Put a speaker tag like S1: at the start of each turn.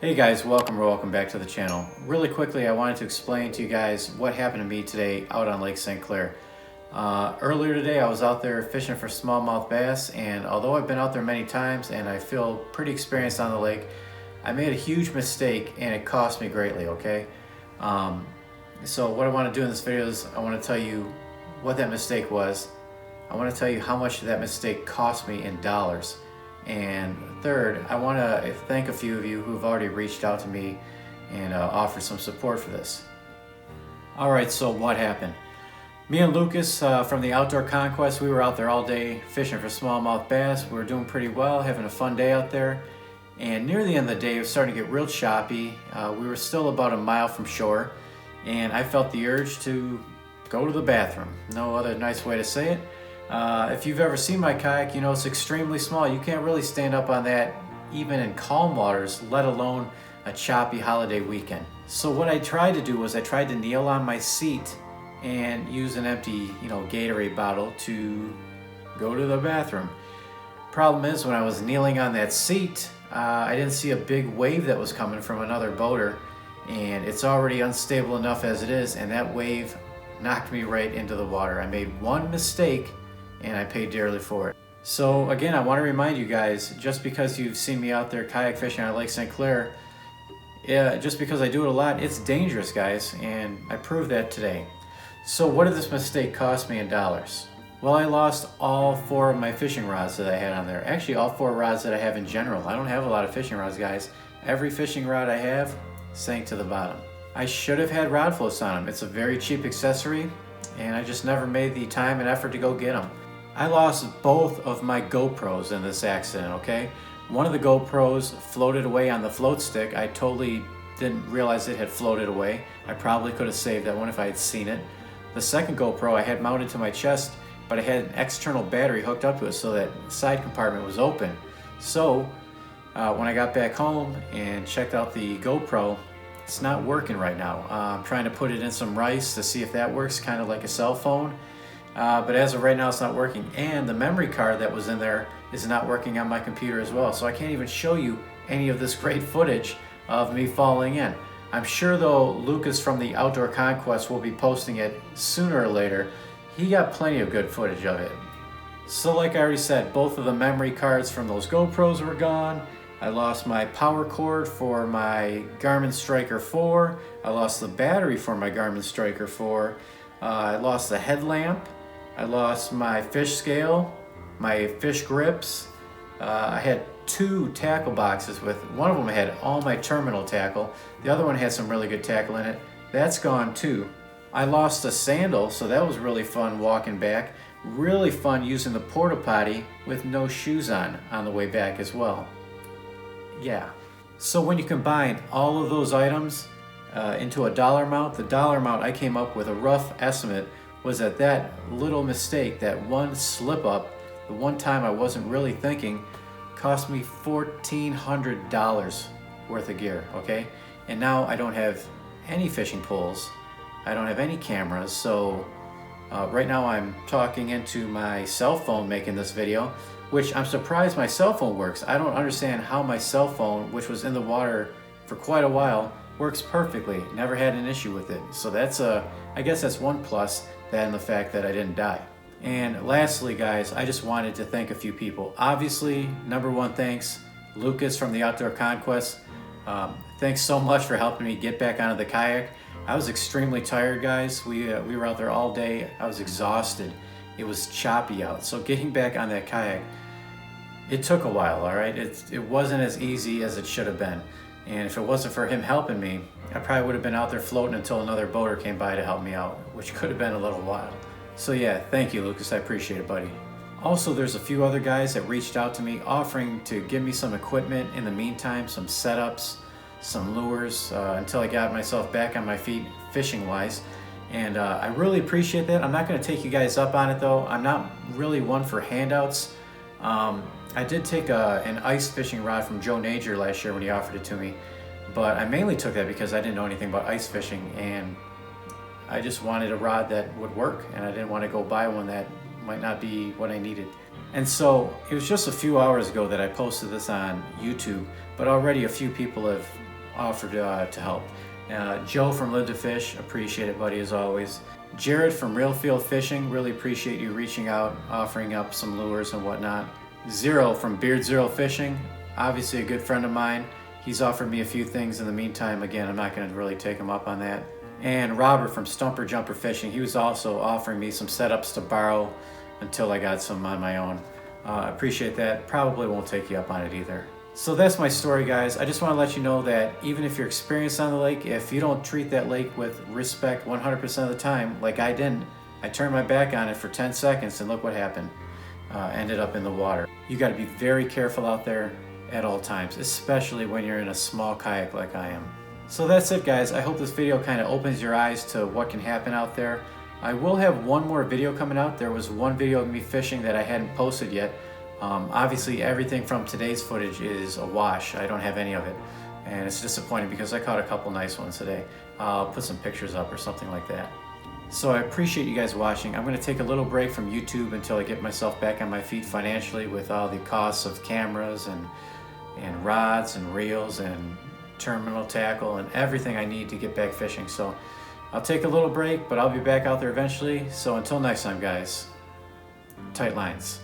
S1: Hey guys, welcome back to the channel. Really quickly, I wanted to explain to you guys what happened to me today out on Lake St. Clair. Earlier today, I was out there fishing for smallmouth bass, and although I've been out there many times and I feel pretty experienced on the lake, I made a huge mistake and it cost me greatly, okay? So what I want to do in this video is I want to tell you what that mistake was. I want to tell you how much that mistake cost me in dollars. And third, I want to thank a few of you who've already reached out to me and offered some support for this. All right, so what happened? Me and Lucas from the Outdoor Conquest, we were out there all day fishing for smallmouth bass. We were doing pretty well, having a fun day out there. And near the end of the day, it was starting to get real choppy. We were still about a mile from shore, and I felt the urge to go to the bathroom. No other nice way to say it. If you've ever seen my kayak, you know it's extremely small. You can't really stand up on that even in calm waters, let alone a choppy holiday weekend. So what I tried to do was I tried to kneel on my seat and use an empty, Gatorade bottle to go to the bathroom. Problem is, when I was kneeling on that seat, I didn't see a big wave that was coming from another boater, and it's already unstable enough as it is, and that wave knocked me right into the water. I made one mistake and I paid dearly for it. So again, I want to remind you guys, just because you've seen me out there kayak fishing on Lake St. Clair, just because I do it a lot, it's dangerous, guys, and I proved that today. So what did this mistake cost me in dollars? Well, I lost all 4 of my fishing rods that I had on there. Actually, all 4 rods that I have in general. I don't have a lot of fishing rods, guys. Every fishing rod I have sank to the bottom. I should have had rod floats on them. It's a very cheap accessory, and I just never made the time and effort to go get them. I lost both of my GoPros in this accident, okay? One of the GoPros floated away on the float stick. I totally didn't realize it had floated away. I probably could have saved that one if I had seen it. The second GoPro I had mounted to my chest, but I had an external battery hooked up to it so that side compartment was open. So when I got back home and checked out the GoPro, it's not working right now. I'm trying to put it in some rice to see if that works, kind of like a cell phone. But as of right now, it's not working. And the memory card that was in there is not working on my computer as well. So I can't even show you any of this great footage of me falling in. I'm sure though Lucas from the Outdoor Conquest will be posting it sooner or later. He got plenty of good footage of it. So like I already said, both of the memory cards from those GoPros were gone. I lost my power cord for my Garmin Striker 4. I lost the battery for my Garmin Striker 4. I lost the headlamp. I lost my fish scale, my fish grips. I had 2 tackle boxes with, one of them had all my terminal tackle. The other one had some really good tackle in it. That's gone too. I lost a sandal, so that was really fun walking back. Really fun using the porta potty with no shoes on the way back as well. Yeah. So when you combine all of those items into a dollar amount, the dollar amount I came up with, a rough estimate, was that little mistake, that one slip up, the one time I wasn't really thinking, cost me $1,400 worth of gear, okay? And now I don't have any fishing poles. I don't have any cameras, so right now I'm talking into my cell phone making this video, which I'm surprised my cell phone works. I don't understand how my cell phone, which was in the water for quite a while, works perfectly. Never had an issue with it. So that's I guess that's one plus, than the fact that I didn't die. And lastly, guys, I just wanted to thank a few people. Obviously, number one thanks, Lucas from the Outdoor Conquest. Thanks so much for helping me get back onto the kayak. I was extremely tired, guys. We were out there all day. I was exhausted. It was choppy out. So getting back on that kayak, it took a while, all right? It wasn't as easy as it should have been. And if it wasn't for him helping me, I probably would have been out there floating until another boater came by to help me out, which could have been a little while. So yeah, thank you, Lucas. I appreciate it, buddy. Also, there's a few other guys that reached out to me offering to give me some equipment in the meantime, some setups, some lures, until I got myself back on my feet fishing-wise. And I really appreciate that. I'm not going to take you guys up on it, though. I'm not really one for handouts. I did take an ice fishing rod from Joe Nager last year when he offered it to me, but I mainly took that because I didn't know anything about ice fishing, and I just wanted a rod that would work, and I didn't want to go buy one that might not be what I needed. And so it was just a few hours ago that I posted this on YouTube, but already a few people have offered to help. Joe from Live to Fish, appreciate it, buddy, as always. Jared from Real Field Fishing, really appreciate you reaching out, offering up some lures and whatnot. Zero from Beard Zero Fishing, obviously a good friend of mine. He's offered me a few things in the meantime. Again, I'm not going to really take him up on that. And Robert from Stumper Jumper Fishing, he was also offering me some setups to borrow until I got some on my own. Appreciate that. Probably won't take you up on it either. So that's my story, guys. I just want to let you know that even if you're experienced on the lake, if you don't treat that lake with respect 100% of the time, like I didn't, I turned my back on it for 10 seconds and look what happened. Ended up in the water. You got to be very careful out there at all times, especially when you're in a small kayak like I am. So that's it, guys. I hope this video kind of opens your eyes to what can happen out there. I will have one more video coming out. There was one video of me fishing that I hadn't posted yet. Obviously everything from today's footage is a wash. I don't have any of it, and it's disappointing because I caught a couple nice ones today. I'll put some pictures up or something like that. So I appreciate you guys watching. I'm going to take a little break from YouTube until I get myself back on my feet financially with all the costs of cameras and rods and reels and terminal tackle and everything I need to get back fishing. So I'll take a little break, but I'll be back out there eventually. So until next time, guys, tight lines.